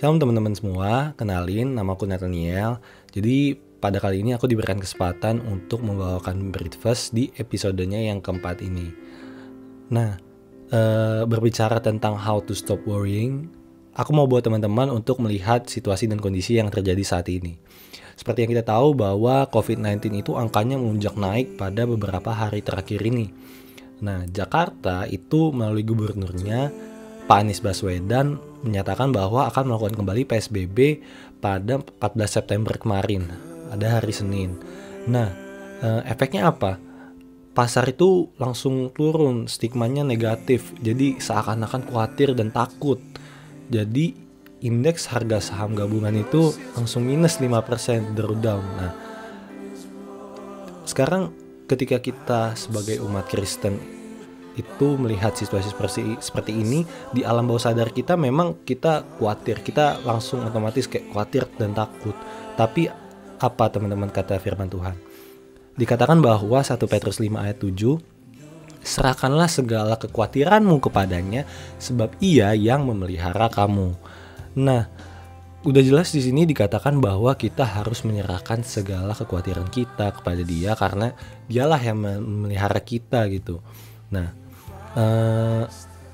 Shalom teman-teman semua, kenalin namaku Nathaniel. Jadi pada kali ini aku diberikan kesempatan untuk membawakan breakfast di episodenya yang keempat ini. Nah, berbicara tentang how to stop worrying, aku mau buat teman-teman untuk melihat situasi dan kondisi yang terjadi saat ini. Seperti yang kita tahu bahwa COVID-19 itu angkanya melonjak naik pada beberapa hari terakhir ini. Nah, Jakarta itu melalui gubernurnya Pak Anies Baswedan menyatakan bahwa akan melakukan kembali PSBB pada 14 September kemarin, ada hari Senin. Nah, efeknya apa? Pasar itu langsung turun, stigmanya negatif, jadi seakan-akan khawatir dan takut. Jadi indeks harga saham gabungan itu langsung minus 5%, down. Nah, sekarang ketika kita sebagai umat Kristen itu melihat situasi seperti ini, di alam bawah sadar kita memang kita khawatir, kita langsung otomatis kayak khawatir dan takut. Tapi apa teman-teman kata firman Tuhan? Dikatakan bahwa 1 Petrus 5 ayat 7, serahkanlah segala kekhawatiranmu kepadanya sebab ia yang memelihara kamu. Nah, udah jelas di sini dikatakan bahwa kita harus menyerahkan segala kekhawatiran kita kepada Dia karena Dialah yang memelihara kita gitu. Nah,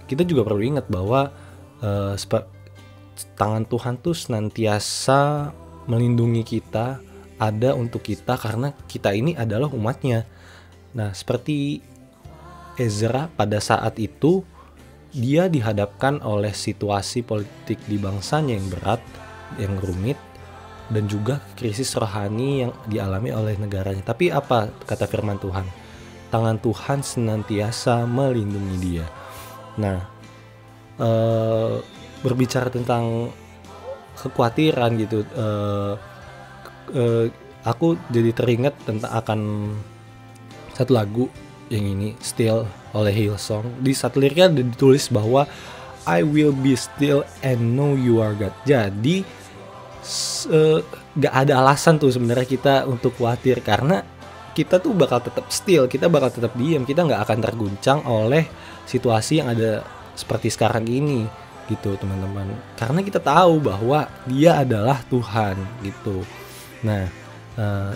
kita juga perlu ingat bahwa tangan Tuhan tuh senantiasa melindungi kita, ada untuk kita karena kita ini adalah umatnya. Nah, seperti Ezra pada saat itu, dia dihadapkan oleh situasi politik di bangsanya yang berat, yang rumit, dan juga krisis rohani yang dialami oleh negaranya. Tapi apa kata firman Tuhan? Tangan Tuhan senantiasa melindungi dia. Nah, berbicara tentang kekhawatiran gitu, aku jadi teringat tentang akan satu lagu yang ini, Still oleh Hillsong. Di satu liriknya ada ditulis bahwa I will be still and know you are God. Jadi gak ada alasan tuh sebenarnya kita untuk khawatir karena kita tuh bakal tetap still, kita bakal tetap diam, kita nggak akan terguncang oleh situasi yang ada seperti sekarang ini gitu teman-teman. Karena kita tahu bahwa Dia adalah Tuhan gitu. Nah,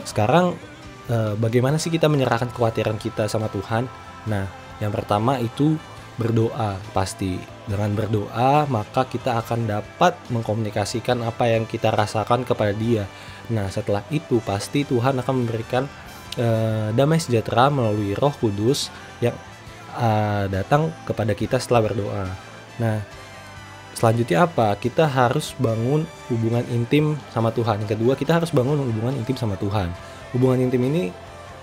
sekarang bagaimana sih kita menyerahkan kekhawatiran kita sama Tuhan? Nah, yang pertama itu berdoa pasti. Dengan berdoa maka kita akan dapat mengkomunikasikan apa yang kita rasakan kepada Dia. Nah, setelah itu pasti Tuhan akan memberikan damai sejahtera melalui Roh Kudus yang datang kepada kita setelah berdoa. Nah, selanjutnya apa? Kita harus bangun hubungan intim sama Tuhan. Yang kedua, kita harus bangun hubungan intim sama Tuhan. Hubungan intim ini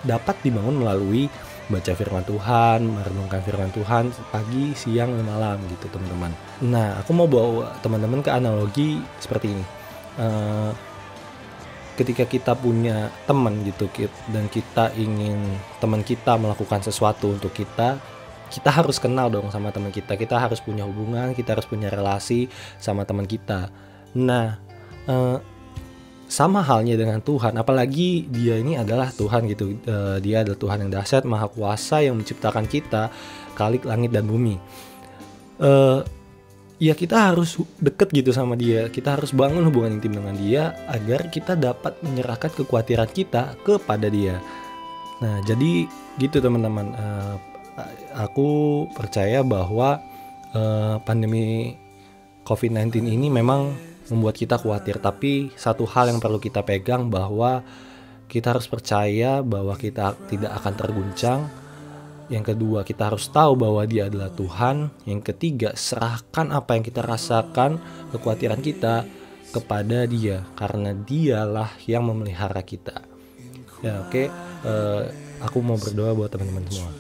dapat dibangun melalui baca firman Tuhan, merenungkan firman Tuhan pagi, siang, dan malam gitu teman-teman. Nah, aku mau bawa teman-teman ke analogi seperti ini. Ketika kita punya teman gitu dan kita ingin teman kita melakukan sesuatu untuk kita harus kenal dong sama teman kita. Kita harus punya hubungan, kita harus punya relasi sama teman kita. Nah, sama halnya dengan Tuhan, apalagi Dia ini adalah Tuhan gitu. Dia adalah Tuhan yang dahsyat, maha kuasa yang menciptakan kita, khalik langit dan bumi. Ya kita harus deket gitu sama Dia. Kita harus bangun hubungan intim dengan Dia agar kita dapat menyerahkan kekhawatiran kita kepada Dia. Nah, jadi gitu teman-teman. Aku percaya bahwa pandemi COVID-19 ini memang membuat kita khawatir. Tapi satu hal yang perlu kita pegang bahwa kita harus percaya bahwa kita tidak akan terguncang. Yang kedua, kita harus tahu bahwa Dia adalah Tuhan. Yang ketiga, serahkan apa yang kita rasakan, kekhawatiran kita kepada Dia, karena Dialah yang memelihara kita. Ya, oke. Aku mau berdoa buat teman-teman semua.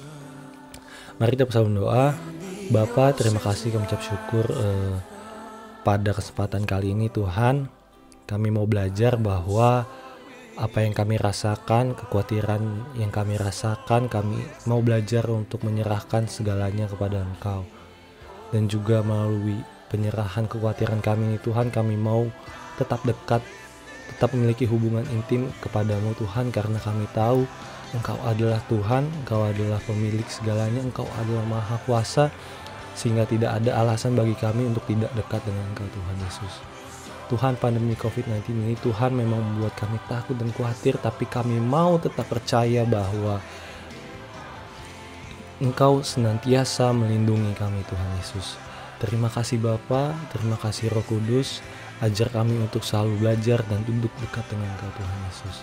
Mari kita bersama doa. Bapa, terima kasih, kami ucap syukur pada kesempatan kali ini Tuhan. Kami mau belajar bahwa apa yang kami rasakan, kekhawatiran yang kami rasakan, kami mau belajar untuk menyerahkan segalanya kepada Engkau. Dan juga melalui penyerahan kekhawatiran kami ini Tuhan, kami mau tetap dekat, tetap memiliki hubungan intim kepadamu Tuhan, karena kami tahu Engkau adalah Tuhan, Engkau adalah pemilik segalanya, Engkau adalah maha kuasa, sehingga tidak ada alasan bagi kami untuk tidak dekat dengan Engkau Tuhan Yesus. Tuhan, pandemi COVID-19 ini Tuhan memang membuat kami takut dan khawatir, tapi kami mau tetap percaya bahwa Engkau senantiasa melindungi kami Tuhan Yesus. Terima kasih Bapa, terima kasih Roh Kudus, ajar kami untuk selalu belajar dan duduk dekat dengan Engkau Tuhan Yesus.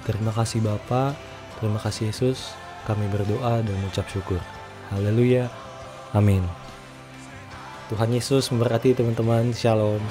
Terima kasih Bapa, terima kasih Yesus, kami berdoa dan mengucap syukur. Haleluya, amin. Tuhan Yesus memberkati teman-teman, shalom.